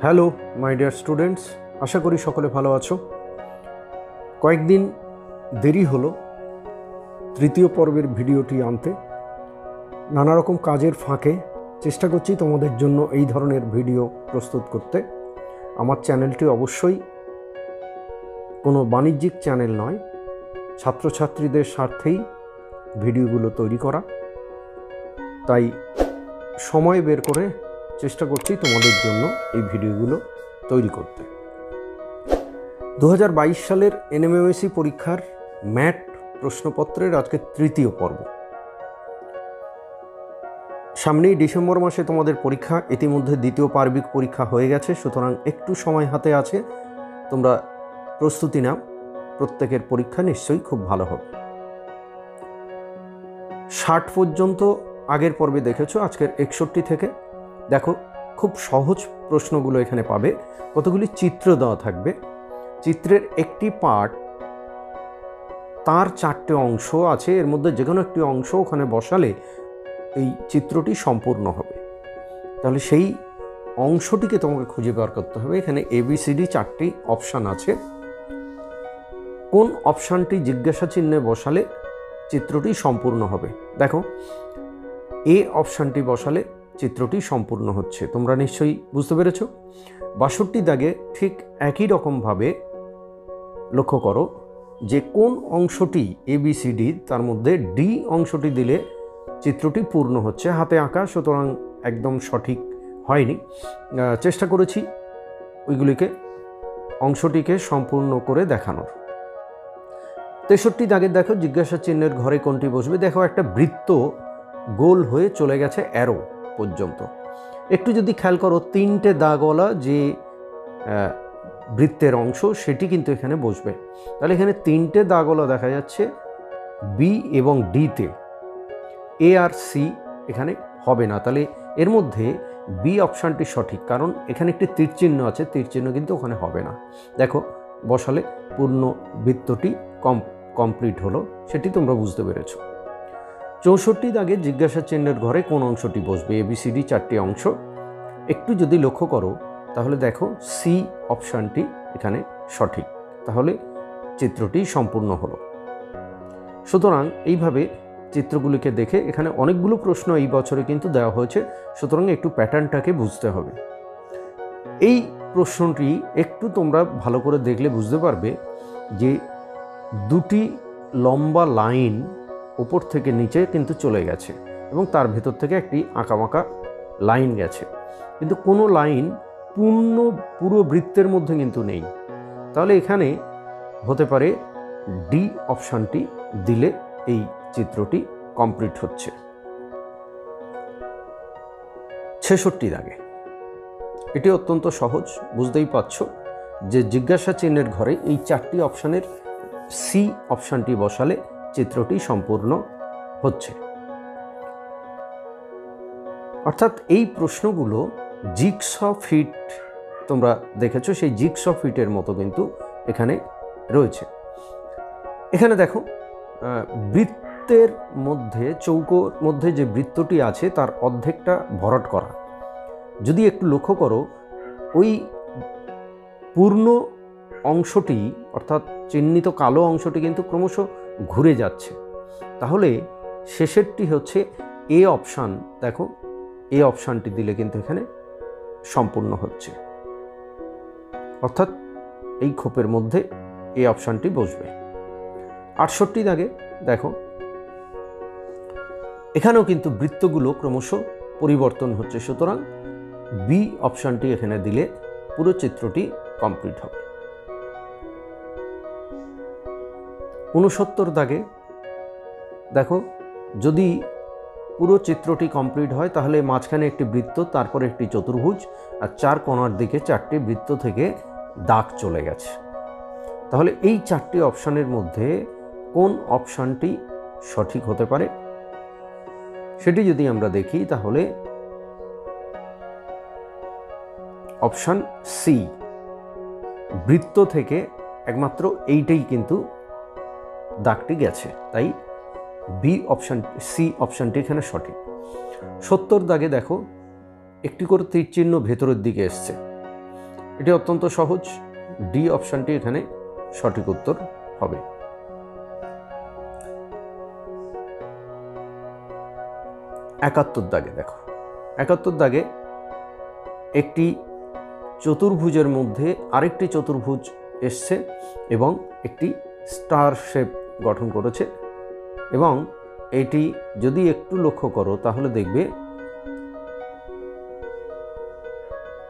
Hello my dear students, আশা করি সকলে ভালো আছো। কয়েকদিন দেরি হলো তৃতীয় পর্বের ভিডিওটি আনতে। নানা রকম কাজের ফাঁকে চেষ্টা করছি তোমাদের জন্য এই ধরনের ভিডিও প্রস্তুত করতে। আমার চ্যানেলটি অবশ্যই কোনো বাণিজ্যিক চ্যানেল নয়, ছাত্রছাত্রীদের স্বার্থেই ভিডিওগুলো তৈরি করা। তাই সময় বের করে চেষ্টা করছি তোমাদের জন্য এই ভিডিওগুলো তৈরি করতে। 2022 সালের এনএমএমএসি পরীক্ষার ম্যাট প্রশ্নপত্রের আজকে তৃতীয় পর্ব। সামনেই ডিসেম্বর মাসে তোমাদের পরীক্ষা, ইতিমধ্যে দ্বিতীয় পার্বিক পরীক্ষা হয়ে গেছে, সুতরাং একটু সময় হাতে আছে, তোমরা প্রস্তুতি নাও। প্রত্যেকের পরীক্ষা নিশ্চয়ই খুব ভালো হবে। 60 পর্যন্ত আগের পর্বে দেখেছো, আজকের 61 থেকে দেখো খুব সহজ প্রশ্নগুলো এখানে পাবে। কতগুলি চিত্র দেওয়া থাকবে, চিত্রের একটি পার্ট, তার 4টে অংশ আছে, এর মধ্যে যে কোনো একটি অংশ ওখানে বসালে এই চিত্রটি সম্পূর্ণ হবে। তাহলে সেই অংশটিকে তোমাকে খুঁজে বের করতে হবে। এখানে ABCD 4টি অপশান আছে, কোন অপশানটি জিজ্ঞাসা চিহ্নে বসালে চিত্রটি সম্পূর্ণ হবে। দেখো এ অপশানটি বসালে চিত্রটি সম্পূর্ণ হচ্ছে, তোমরা নিশ্চয়ই বুঝতে পেরেছ। 62 দাগে ঠিক একই রকমভাবে লক্ষ্য করো যে কোন অংশটি ABCD, তার মধ্যে ডি অংশটি দিলে চিত্রটি পূর্ণ হচ্ছে। হাতে আঁকা, সুতরাং একদম সঠিক হয়নি, চেষ্টা করেছি ওইগুলিকে অংশটিকে সম্পূর্ণ করে দেখানোর। 63 দাগের দেখো জিজ্ঞাসা চিহ্নের ঘরে কোনটি বসবে। দেখো একটা বৃত্ত গোল হয়ে চলে গেছে অ্যারো পর্যন্ত। একটু যদি খেয়াল করো, 3টে দাগওয়ালা যে বৃত্তের অংশ সেটি কিন্তু এখানে বসবে। তাহলে এখানে 3টে দাগওয়ালা দেখা যাচ্ছে বি এবং ডিতে, এ আর সি এখানে হবে না। তাহলে এর মধ্যে বি অপশানটি সঠিক, কারণ এখানে একটি তীরচিহ্ন আছে, তীরচিহ্ন কিন্তু ওখানে হবে না। দেখো বসালে পূর্ণ বৃত্তটি কমপ্লিট হলো, সেটি তোমরা বুঝতে পেরেছো। 64 দাগে জিজ্ঞাসা চিহ্নের ঘরে কোন অংশটি বসবে। ABCD 4টি অংশ, একটু যদি লক্ষ্য করো তাহলে দেখো সি অপশানটি এখানে সঠিক, তাহলে চিত্রটি সম্পূর্ণ হলো। সুতরাং এইভাবে চিত্রগুলিকে দেখে, এখানে অনেকগুলো প্রশ্ন এই বছরে কিন্তু দেওয়া হয়েছে, সুতরাং একটু প্যাটার্নটাকে বুঝতে হবে। এই প্রশ্নটি একটু তোমরা ভালো করে দেখলে বুঝতে পারবে যে দুটি লম্বা লাইন উপর থেকে নিচে কিন্তু চলে গেছে এবং তার ভেতর থেকে একটি আঁকাবাঁকা লাইন গেছে, কিন্তু কোনো লাইন পুরো বৃত্তের মধ্যে কিন্তু নেই। তাহলে এখানে হতে পারে ডি অপশানটি দিলে এই চিত্রটি কমপ্লিট হচ্ছে। 66 দাগে এটি অত্যন্ত সহজ, বুঝতেই পারছ যে জিজ্ঞাসা চিহ্নের ঘরে এই 4টি অপশানের সি অপশানটি বসালে চিত্রটি সম্পূর্ণ হচ্ছে। অর্থাৎ এই প্রশ্নগুলো জিগস ফিট, তোমরা দেখেছো সেই জিগস ফিটের মতো কিন্তু এখানে রয়েছে। এখানে দেখো বৃত্তের মধ্যে, চৌকোর মধ্যে যে বৃত্তটি আছে তার অর্ধেকটা ভরাট করা। যদি একটু লক্ষ্য করো, ওই পূর্ণ অংশটি অর্থাৎ চিহ্নিত কালো অংশটি কিন্তু ক্রমশ ঘুরে যাচ্ছে। তাহলে শেষেরটি হচ্ছে এ অপশান। দেখো এ অপশানটি দিলে কিন্তু এখানে সম্পূর্ণ হচ্ছে, অর্থাৎ এই খোপের মধ্যে এ অপশানটি বসবে। 68 দাগে দেখো এখানেও কিন্তু বৃত্তগুলো ক্রমশ পরিবর্তন হচ্ছে, সুতরাং বি অপশানটি এখানে দিলে পুরো চিত্রটি কমপ্লিট হবে। 69 দাগে দেখো যদি পুরো চিত্রটি কমপ্লিট হয় তাহলে মাঝখানে একটি বৃত্ত, তারপরে একটি চতুর্ভুজ, আর 4 কোণার দিকে 4টি বৃত্ত থেকে দাগ চলে গেছে। তাহলে এই 4টি অপশানের মধ্যে কোন অপশানটি সঠিক হতে পারে সেটি যদি আমরা দেখি, তাহলে অপশান সি, বৃত্ত থেকে একমাত্র এইটাই কিন্তু দাগটি গেছে, তাই বি অপশান, সি অপশানটি এখানে সঠিক। 70 দাগে দেখো একটি করে তীর চিহ্ন ভেতরের দিকে এসছে, এটি অত্যন্ত সহজ, ডি অপশানটি এখানে সঠিক উত্তর হবে। একাত্তর দাগে দেখো, একাত্তর দাগে একটি চতুর্ভুজের মধ্যে আরেকটি চতুর্ভুজ এসছে এবং একটি স্টার শেপ গঠন করেছে, এবং এটি যদি একটু লক্ষ্য করো তাহলে দেখবে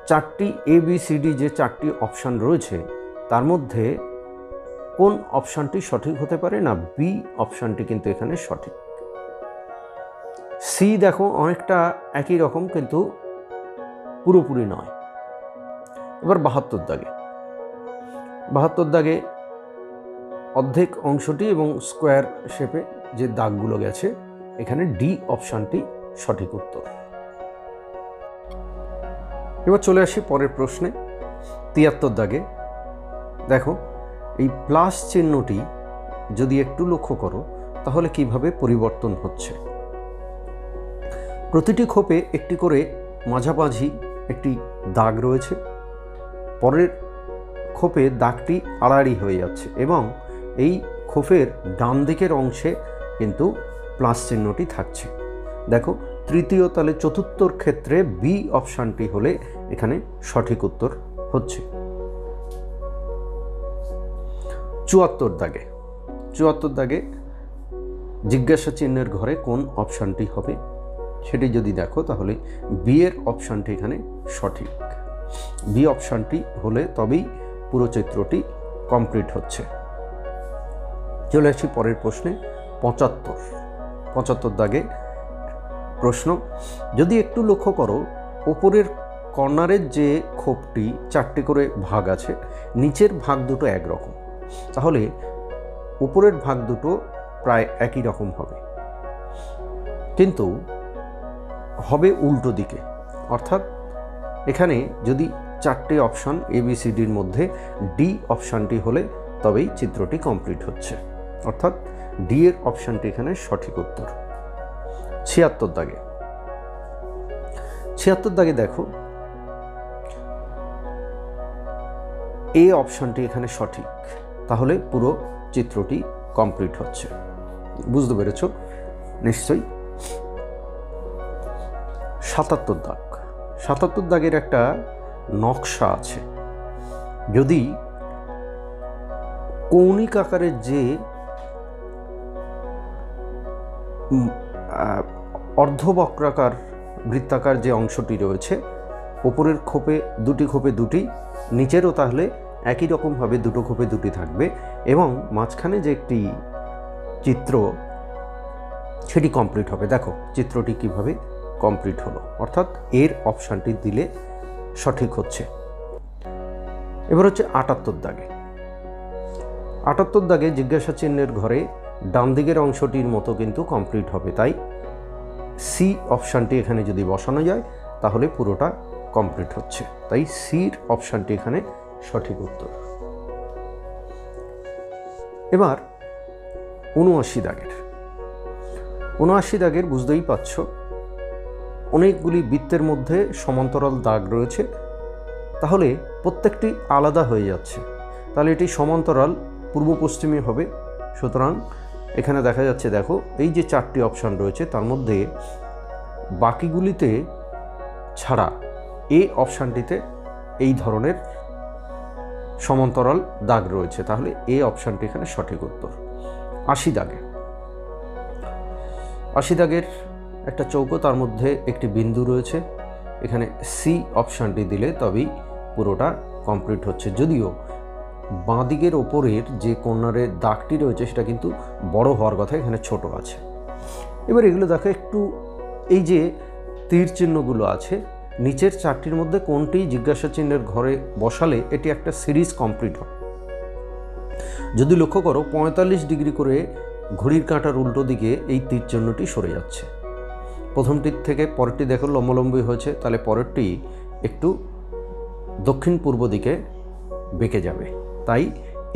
চারটি ABCD যে চারটি অপশান রয়েছে তার মধ্যে কোন অপশানটি সঠিক হতে পারে না, বি অপশানটি কিন্তু এখানে সঠিক। সি দেখো অনেকটা একই রকম কিন্তু পুরোপুরি নয়। এবার 72 দাগে, 72 দাগে অর্ধেক অংশটি এবং স্কোয়ার শেপে যে দাগগুলো গেছে এখানে ডি অপশানটি সঠিক উত্তর। এবার চলে আসি পরের প্রশ্নে। 73 দাগে দেখো এই প্লাস চিহ্নটি যদি একটু লক্ষ্য করো তাহলে কিভাবে পরিবর্তন হচ্ছে। প্রতিটি খোপে একটি করে মাঝামাঝি একটি দাগ রয়েছে, পরের খোপে দাগটি আড়াআড়ি হয়ে যাচ্ছে এবং এই খোপের ডান দিকের অংশে কিন্তু প্লাস চিহ্নটি থাকছে। দেখো তৃতীয় তাহলে চতুর্থর ক্ষেত্রে বি অপশানটি হলে এখানে সঠিক উত্তর হচ্ছে। 74 দাগে, 74 দাগে জিজ্ঞাসা চিহ্নের ঘরে কোন অপশানটি হবে সেটি যদি দেখো তাহলে বি এর অপশানটি এখানে সঠিক। বি অপশানটি হলে তবেই পুরো চিত্রটি কমপ্লিট হচ্ছে। চলে আসি পরের প্রশ্নে। 75 দাগে প্রশ্ন, যদি একটু লক্ষ্য করো ওপরের কর্নারের যে খোপটি চারটি করে ভাগ আছে, নিচের ভাগ দুটো একরকম, তাহলে উপরের ভাগ দুটো প্রায় একই রকম হবে, কিন্তু হবে উল্টো দিকে। অর্থাৎ এখানে যদি চারটে অপশান ABCDর মধ্যে ডি অপশানটি হলে তবেই চিত্রটি কমপ্লিট হচ্ছে, অর্থাৎ ডি এর অপশানটি এখানে সঠিক উত্তর। 76 দাগে, 76 দাগে দেখো এ অপশানটি এখানে সঠিক, তাহলে পুরো চিত্রটি কমপ্লিট হচ্ছে। বুঝতে পেরেছ নিশ্চয়ই। 77 দাগ, 77 দাগের একটা নকশা আছে। যদি কৌণিক আকারের যে অর্ধবক্রাকার বৃত্তাকার যে অংশটি রয়েছে, ওপরের খোপে দুটি, নিচেরও তাহলে একই রকমভাবে দুটো খোপে দুটি থাকবে এবং মাঝখানে যে একটি চিত্র সেটি কমপ্লিট হবে। দেখো চিত্রটি কিভাবে কমপ্লিট হলো, অর্থাৎ এর অপশানটি দিলে সঠিক হচ্ছে। এবার হচ্ছে 78 দাগে। 78 দাগে জিজ্ঞাসা চিহ্নের ঘরে ডান দিকের অংশটির মতো কিন্তু কমপ্লিট হবে, তাই সি অপশানটি এখানে যদি বসানো যায় তাহলে পুরোটা কমপ্লিট হচ্ছে, তাই সির অপশানটি এখানে সঠিক উত্তর। এবার 79 দাগের, 79 দাগের বুঝতেই পারছ অনেকগুলি বৃত্তের মধ্যে সমান্তরাল দাগ রয়েছে, তাহলে প্রত্যেকটি আলাদা হয়ে যাচ্ছে, তাহলে এটি সমান্তরাল পূর্ব পশ্চিমে হবে। সুতরাং এখানে দেখা যাচ্ছে দেখো এই যে চারটি অপশান রয়েছে তার মধ্যে বাকিগুলিতে ছাড়া এ অপশানটিতে এই ধরনের সমান্তরাল দাগ রয়েছে, তাহলে এ অপশানটি এখানে সঠিক উত্তর। 80 দাগে, 80 দাগের একটা চৌকো, তার মধ্যে একটি বিন্দু রয়েছে, এখানে সি অপশানটি দিলে তবেই পুরোটা কমপ্লিট হচ্ছে, যদিও বাঁ দিকের ওপরের যে কর্নারের দাগটি রয়েছে সেটা কিন্তু বড় হওয়ার কথা, এখানে ছোট আছে। এবার এগুলো দেখো একটু, এই যে তীর চিহ্নগুলো আছে নিচের চারটির মধ্যে কোনটি জিজ্ঞাসা চিহ্নের ঘরে বসালে এটি একটা সিরিজ কমপ্লিট হয়। যদি লক্ষ্য করো 45 ডিগ্রি করে ঘড়ির কাঁটার উল্টো দিকে এই তীর চিহ্নটি সরে যাচ্ছে, প্রথমটির থেকে পরেরটি দেখো লম্বলম্বী হয়েছে, তাহলে পরেরটি একটু দক্ষিণ পূর্ব দিকে বেঁকে যাবে, তাই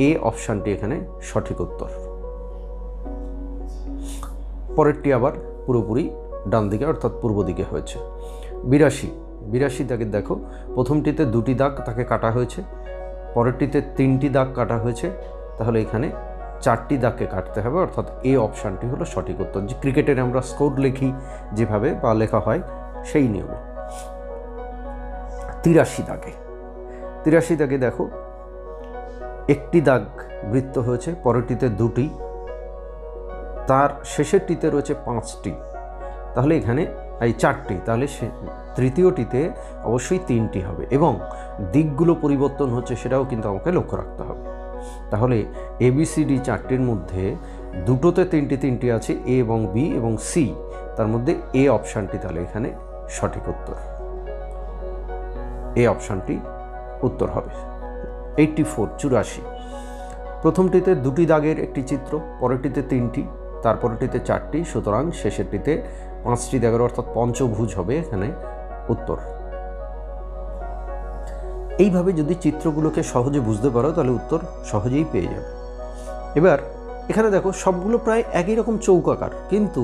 এ অপশানটি এখানে সঠিক উত্তর। পরেরটি আবার পুরোপুরি ডান দিকে অর্থাৎ পূর্ব দিকে হয়েছে। 82 82 দাগের দেখো, প্রথমটিতে 2টি দাগ তাকে কাটা হয়েছে, পরেরটিতে 3টি দাগ কাটা হয়েছে, তাহলে এখানে 4টি দাগকে কাটতে হবে, অর্থাৎ এ অপশানটি হলো সঠিক উত্তর। যে ক্রিকেটের আমরা স্কোর লিখি যেভাবে বা লেখা হয় সেই নিয়মে। 83 দাগে দেখো, একটি দাগ বৃত্ত হয়েছে, পরেরটিতে 2টি, তার শেষেরটিতে রয়েছে 5টি, তাহলে এখানে এই 4টি, তাহলে তৃতীয়টিতে অবশ্যই 3টি হবে এবং দিকগুলো পরিবর্তন হচ্ছে সেটাও কিন্তু আমাকে লক্ষ্য রাখতে হবে। তাহলে ABCD 4টির মধ্যে 2টোতে 3টি আছে, এ এবং বি এবং সি, তার মধ্যে এ অপশানটি তাহলে এখানে সঠিক উত্তর, এ অপশানটি উত্তর হবে। 84 প্রথমটিতে 2টি দাগের একটি চিত্র, পরেরটিতে 3টি, তারপরেরটিতে 4টি, সুতরাং শেষেরটিতে 5টি দাগের, অর্থাৎ পঞ্চভুজ হবে এখানে উত্তর। এইভাবে যদি চিত্রগুলোকে সহজে বুঝতে পারো তাহলে উত্তর সহজেই পেয়ে যাবে। এবার এখানে দেখো সবগুলো প্রায় একই রকম চৌকাকার, কিন্তু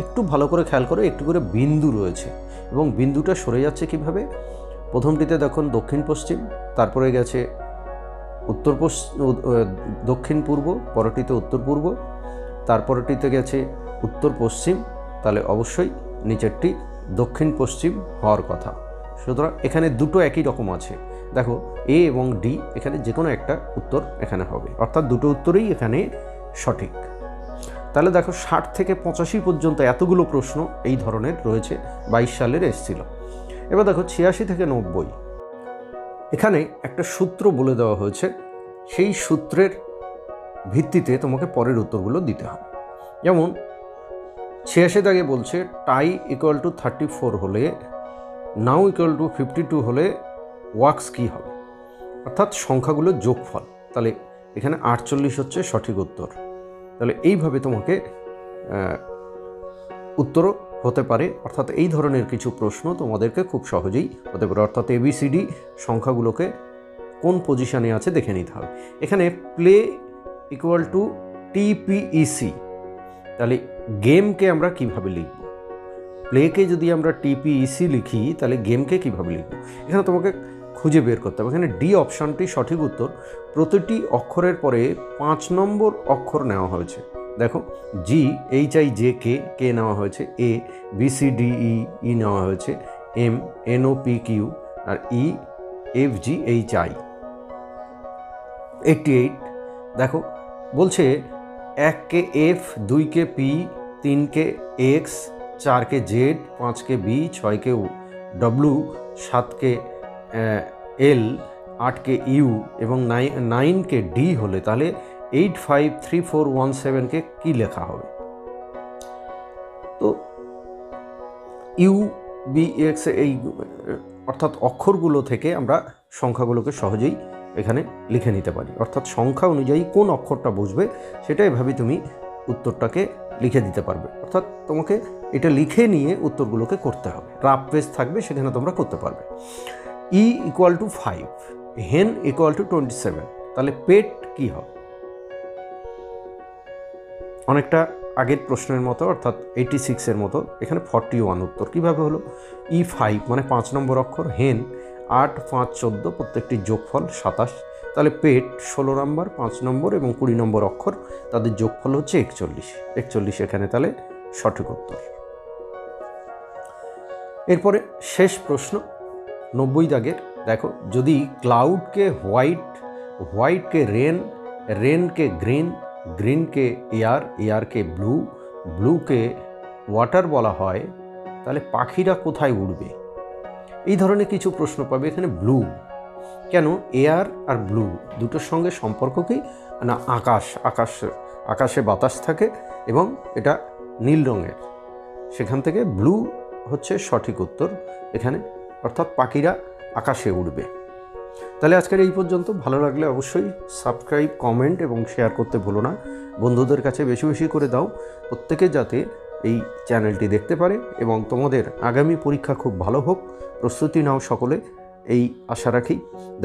একটু ভালো করে খেয়াল করো, একটু করে বিন্দু রয়েছে এবং বিন্দুটা সরে যাচ্ছে কিভাবে। প্রথমটিতে দেখো দক্ষিণ পশ্চিম, তারপরে গেছে দক্ষিণ পূর্ব, পরটিতে উত্তর পূর্ব, তারপরটিতে গেছে উত্তর পশ্চিম, তাহলে অবশ্যই নিচেরটি দক্ষিণ পশ্চিম হওয়ার কথা। সুতরাং এখানে দুটো একই রকম আছে, দেখো এ এবং ডি, এখানে যে কোনো একটা উত্তর এখানে হবে, অর্থাৎ দুটো উত্তরেই এখানে সঠিক। তাহলে দেখো 60 থেকে 85 পর্যন্ত এতগুলো প্রশ্ন এই ধরনের রয়েছে, 22 সালের এসেছিল। এবার দেখো 86 থেকে 90, এখানে একটা সূত্র বলে দেওয়া হয়েছে, সেই সূত্রের ভিত্তিতে তোমাকে পরের উত্তরগুলো দিতে হবে। যেমন 86 দাগে বলছে টাই ইকুয়াল টু 34 হলে নাও ইকুয়াল টু 52 হলে ওয়াক্স কী হবে, অর্থাৎ সংখ্যাগুলোর যোগফল। তাহলে এখানে 48 হচ্ছে সঠিক উত্তর। তাহলে এইভাবে তোমাকে উত্তরও হতে পারে, অর্থাৎ এই ধরনের কিছু প্রশ্ন তোমাদেরকে খুব সহজেই হতে পারে, অর্থাৎ ABCD সংখ্যাগুলোকে কোন পজিশানে আছে দেখে নিতে হবে। এখানে প্লে ইকুয়াল টু TPEC, তাহলে গেমকে আমরা কিভাবে লিখব, প্লেকে যদি আমরা TPEC লিখি তাহলে গেমকে কিভাবে লিখব, এখানে তোমাকে খুঁজে বের করতে হবে। এখানে ডি অপশানটি সঠিক উত্তর। প্রতিটি অক্ষরের পরে 5 নম্বর অক্ষর নেওয়া হয়েছে, দেখো GHIJK কে নেওয়া হয়েছে, ABCDE নেওয়া হয়েছে, MNOPQ আর EFGHI। 88 দেখো বলছে 1 কে F, 2 কে P, 3 কে X, 4 কে Z, 5 কে B, 6 কে W, 7 কে L, 8 কে U এবং 9 কে D হলে তাহলে 853417 কে কি লেখা হবে। তো UBX এই অর্থাৎ অক্ষরগুলো থেকে আমরা সংখ্যাগুলোকে সহজেই এখানে লিখে নিতে পারি, অর্থাৎ সংখ্যা অনুযায়ী কোন অক্ষরটা বুঝবে সেটা এভাবে তুমি উত্তরটাকে লিখে দিতে পারবে। অর্থাৎ তোমাকে এটা লিখে নিয়ে উত্তরগুলোকে করতে হবে, রাফ পেজ থাকবে সেখানে তোমরা করতে পারবে। E ইকুয়াল টু 5, হেন ইকুয়াল টু 27, তাহলে পেট কি হবে, অনেকটা আগের প্রশ্নের মতো, অর্থাৎ 86-এর মতো। এখানে 41 উত্তর কীভাবে হলো, E5 মানে 5 নম্বর অক্ষর, হেন 8, 5, 14 প্রত্যেকটি যোগফল 27, তাহলে পেট 16 নম্বর, 5 নম্বর এবং 20 নম্বর অক্ষর, তাদের যোগফল হচ্ছে 41 এখানে তাহলে সঠিক উত্তর। এরপরে শেষ প্রশ্ন 90 দাগের, দেখো যদি ক্লাউডকে হোয়াইট, হোয়াইটকে রেন, রেনকে গ্রিন, গ্রিনকে এয়ার, এয়ারকে ব্লু, ব্লুকে ওয়াটার বলা হয়, তাহলে পাখিরা কোথায় উড়বে। এই ধরনের কিছু প্রশ্ন পাবে। এখানে ব্লু কেন, এয়ার আর ব্লু দুটোর সঙ্গে সম্পর্ক কি না, আকাশে বাতাস থাকে এবং এটা নীল রঙের, সেখান থেকে ব্লু হচ্ছে সঠিক উত্তর এখানে, অর্থাৎ পাখিরা আকাশে উড়বে। তাহলে আজকের এই পর্যন্ত। ভালো লাগলে অবশ্যই সাবস্ক্রাইব, কমেন্ট এবং শেয়ার করতে ভুলো না। বন্ধুদের কাছে বেশি বেশি করে দাও, প্রত্যেকে যাতে এই চ্যানেলটি দেখতে পারে এবং তোমাদের আগামী পরীক্ষা খুব ভালো হোক, প্রস্তুতি নাও সকলে, এই আশা রাখি।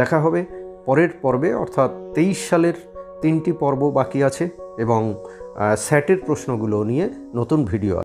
দেখা হবে পরের পর্বে, অর্থাৎ 23 সালের 3টি পর্ব বাকি আছে এবং স্যাটের প্রশ্নগুলো নিয়ে নতুন ভিডিও